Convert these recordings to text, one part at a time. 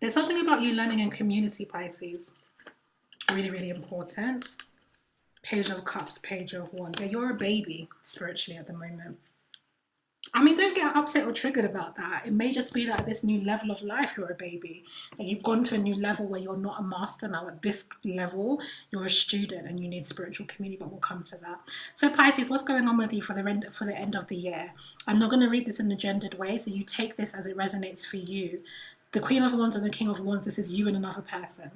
There's something about you learning in community, Pisces. Really, really important. Page of Cups, Page of Wands. Yeah, you're a baby spiritually at the moment. I mean, don't get upset or triggered about that. It may just be that at this new level of life, you're a baby. And you've gone to a new level where you're not a master now. At this level, you're a student and you need spiritual community, but we'll come to that. So Pisces, what's going on with you for the end of the year? I'm not going to read this in a gendered way, so you take this as it resonates for you. The Queen of Wands and the King of Wands, this is you and another person.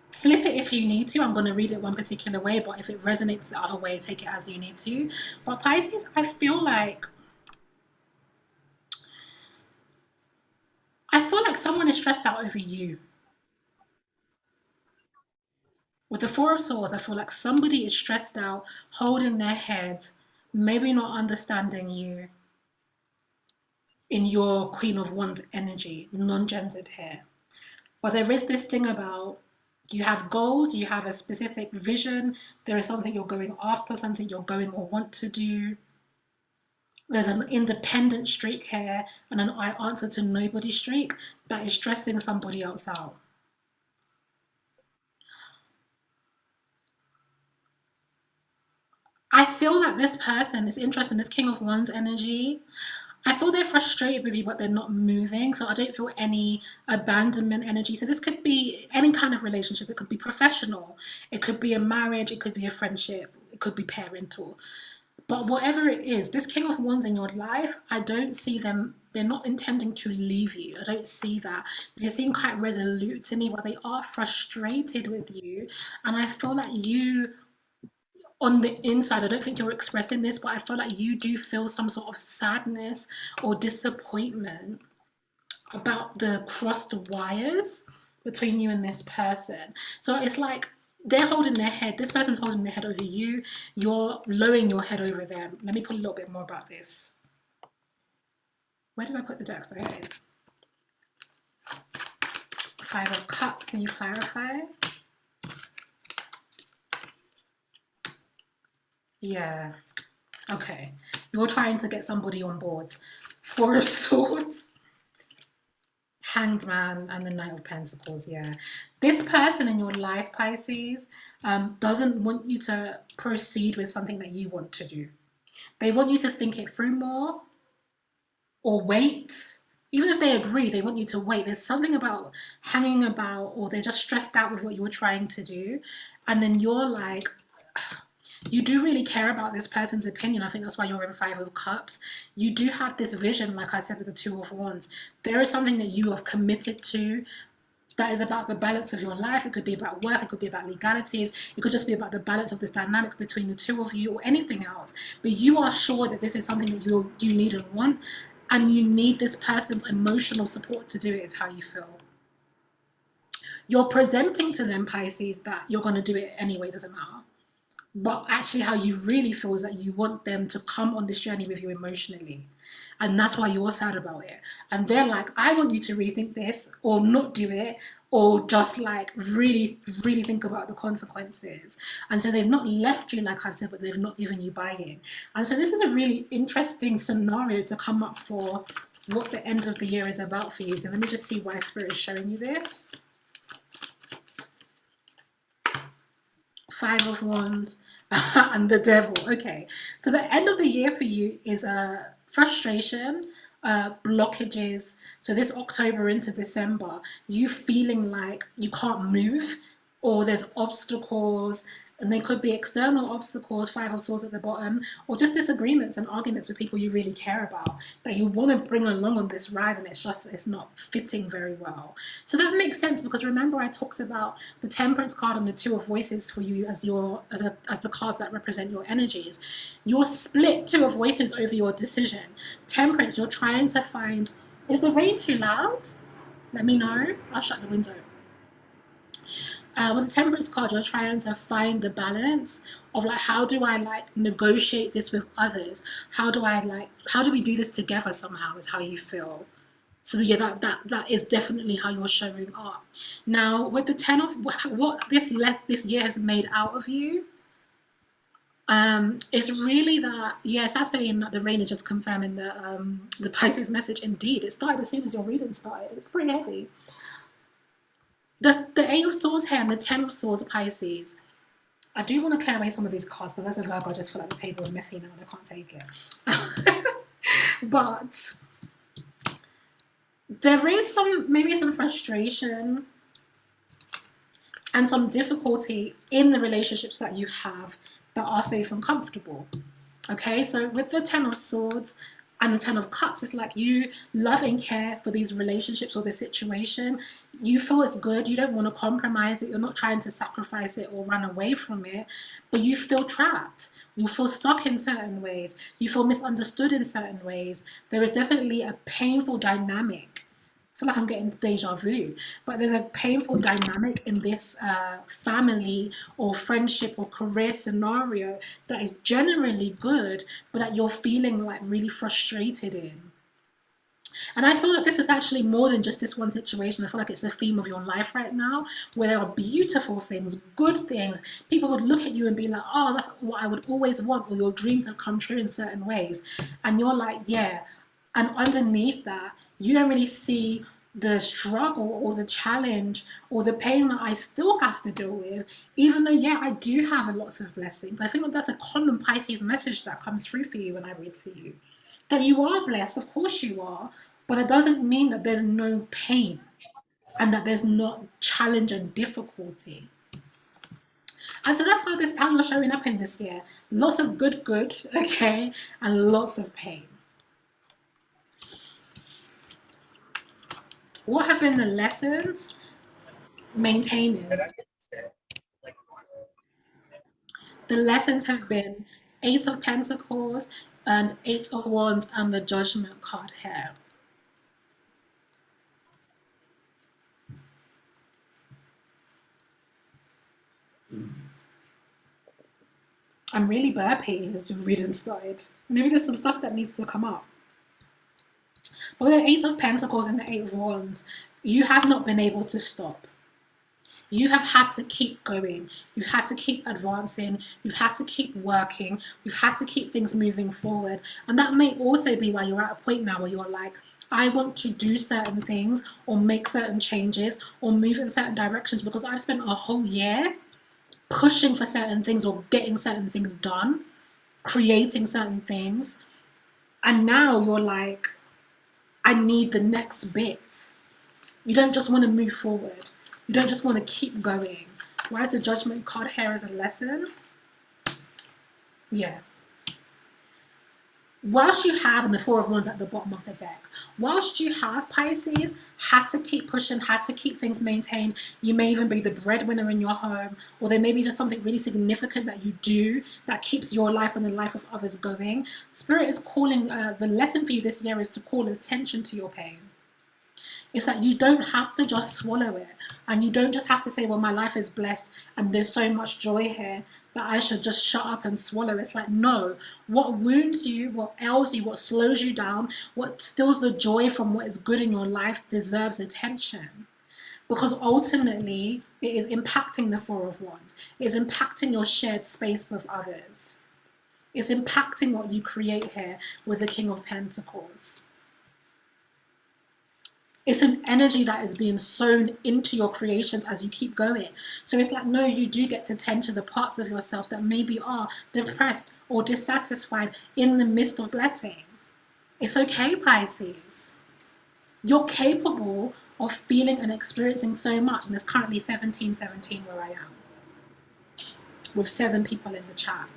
Flip it if you need to. I'm going to read it one particular way, but if it resonates the other way, take it as you need to. But Pisces, I feel like someone is stressed out over you. With the Four of Swords, I feel like somebody is stressed out, holding their head, maybe not understanding you in your Queen of Wands energy, non-gendered here. But there is this thing about you have goals, you have a specific vision, there is something you're going after, something you're going or want to do. There's an independent streak here and an I answer to nobody streak that is stressing somebody else out. I feel like this person is interested in this King of Wands energy. I feel they're frustrated with you, but they're not moving. So I don't feel any abandonment energy. So this could be any kind of relationship. It could be professional. It could be a marriage. It could be a friendship. It could be parental. But whatever it is, this King of Wands in your life, I don't see them. They're not intending to leave you. I don't see that. They seem quite resolute to me, but they are frustrated with you. And I feel like you, on the inside, I don't think you're expressing this, but I feel like you do feel some sort of sadness or disappointment about the crossed wires between you and this person. So it's like they're holding their head, this person's holding their head over you, you're lowering your head over them. Let me put a little bit more about this. Where did I put the deck? So here it is. Five of Cups, can you clarify? Yeah, okay. You're trying to get somebody on board. Four of Swords, Hanged Man, and the Knight of Pentacles, yeah. This person in your life, Pisces, doesn't want you to proceed with something that you want to do. They want you to think it through more or wait. Even if they agree, they want you to wait. There's something about hanging about, or they're just stressed out with what you're trying to do. And then you're like, you do really care about this person's opinion. I think that's why you're in Five of Cups. You do have this vision, like I said, with the Two of Wands. There is something that you have committed to that is about the balance of your life. It could be about work, it could be about legalities, it could just be about the balance of this dynamic between the two of you or anything else. But you are sure that this is something that you need and want, and you need this person's emotional support to do it, is how you feel. You're presenting to them, Pisces, that you're going to do it anyway, doesn't matter. But actually how you really feel is that you want them to come on this journey with you emotionally. And that's why you're sad about it. And they're like, I want you to rethink this, or not do it, or just like really, really think about the consequences. And so they've not left you, like I've said, but they've not given you buy-in. And so this is a really interesting scenario to come up for what the end of the year is about for you. So let me just see why Spirit is showing you this. Five of Wands and the Devil. Okay, so the end of the year for you is a frustration, blockages. So this October into December, you feeling like you can't move, or there's obstacles, and they could be external obstacles, Five of Swords at the bottom, or just disagreements and arguments with people you really care about that you want to bring along on this ride, and it's not fitting very well. So that makes sense, because remember I talked about the Temperance card and the Two of Voices for you as the cards that represent your energies. You're split Two of Voices over your decision. Temperance, you're trying to find, is the rain too loud? Let me know. I'll shut the window. With the Temperance card, you're trying to find the balance of like, how do I like negotiate this with others? How do we do this together somehow, is how you feel. So yeah, that is definitely how you're showing up. Now with the Ten of, what this year has made out of you, It's really that, yes, that's saying that the rain is just confirming the Pisces message. Indeed, it started as soon as your reading started. It's pretty heavy. The Eight of Swords here and the Ten of Swords, Pisces. I do want to clear away some of these cards because as a Virgo, I just feel like the table is messy now and I can't take it. But there is maybe some frustration and some difficulty in the relationships that you have that are safe and comfortable. Okay, so with the Ten of Swords and the Ten of Cups, it's like you love and care for these relationships or this situation. You feel it's good. You don't want to compromise it. You're not trying to sacrifice it or run away from it, but you feel trapped. You feel stuck in certain ways. You feel misunderstood in certain ways. There is definitely a painful dynamic. I feel like I'm getting deja vu, but there's a painful dynamic in this family or friendship or career scenario that is generally good, but that you're feeling like really frustrated in. And I feel like this is actually more than just this one situation. I feel like it's the theme of your life right now, where there are beautiful things, good things. People would look at you and be like, oh, that's what I would always want, or your dreams have come true in certain ways. And you're like, yeah. And underneath that, you don't really see the struggle or the challenge or the pain that I still have to deal with, even though, yeah, I do have lots of blessings. I think that that's a common Pisces message that comes through for you when I read for you. That you are blessed, of course you are, but it doesn't mean that there's no pain and that there's not challenge and difficulty. And so that's how you're showing up in this year. Lots of good, okay, and lots of pain. What have been the lessons? Maintaining. The lessons have been Eight of Pentacles and Eight of Wands and the Judgment card here. I'm really burpy as the reading started. Maybe there's some stuff that needs to come up. But with the Eight of Pentacles and the Eight of Wands, you have not been able to stop. You have had to keep going. You've had to keep advancing. You've had to keep working. You've had to keep things moving forward. And that may also be why you're at a point now where you're like, I want to do certain things or make certain changes or move in certain directions because I've spent a whole year pushing for certain things or getting certain things done, creating certain things. And now you're like, I need the next bit. You don't just want to move forward. You don't just want to keep going. Why is the Judgment card here as a lesson? Yeah. Whilst you have, and the Four of Wands at the bottom of the deck, whilst you have, Pisces, had to keep pushing, had to keep things maintained. You may even be the breadwinner in your home, or there may be just something really significant that you do that keeps your life and the life of others going. Spirit is calling, the lesson for you this year is to call attention to your pain. It's that you don't have to just swallow it. And you don't just have to say, well, my life is blessed and there's so much joy here that I should just shut up and swallow. It's like, no. What wounds you, what ails you, what slows you down, what steals the joy from what is good in your life deserves attention. Because ultimately, it is impacting the Four of Wands. It is impacting your shared space with others. It's impacting what you create here with the King of Pentacles. It's an energy that is being sown into your creations as you keep going. So it's like, no, you do get to tend to the parts of yourself that maybe are depressed or dissatisfied in the midst of blessing. It's okay, Pisces. You're capable of feeling and experiencing so much. And there's currently 1717 where I am, with 7 people in the chat.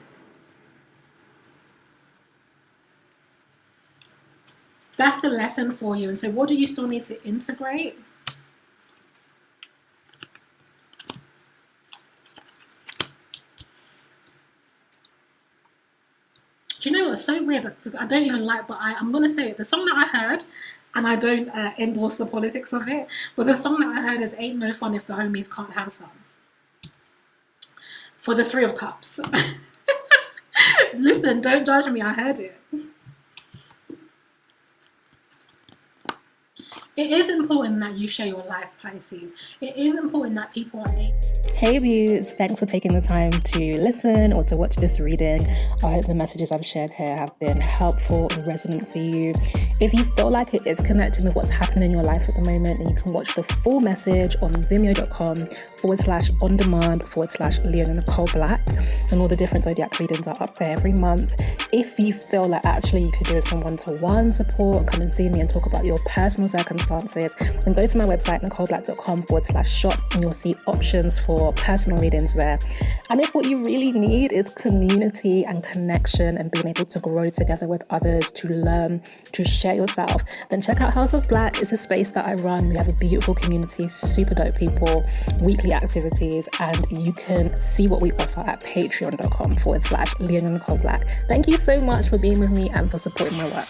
That's the lesson for you. And so what do you still need to integrate? Do you know what's so weird? I don't even like, but I'm going to say it. The song that I heard, and I don't endorse the politics of it, but the song that I heard is Ain't No Fun If the Homies Can't Have Some. For the Three of Cups. Listen, don't judge me. I heard it. It is important that you share your life, Pisces. It is important that people are able. Hey beaus, thanks for taking the time to listen or to watch this reading. I hope the messages I've shared here have been helpful and resonant for you. If you feel like it is connecting with what's happening in your life at the moment, then you can watch the full message on vimeo.com/on-demand/leonanicholeblack, and all the different zodiac readings are up there every month. If you feel like actually you could do some one-to-one support, come and see me and talk about your personal circumstances, then go to my website nicholeblack.com/shop, and you'll see options for personal readings there. And if what you really need is community and connection and being able to grow together with others, to learn, to share yourself, then check out House of Black. It's a space that I run. We have a beautiful community, super dope people, weekly activities, and you can see what we offer at patreon.com/leonanicholeblack. Thank you so much for being with me and for supporting my work.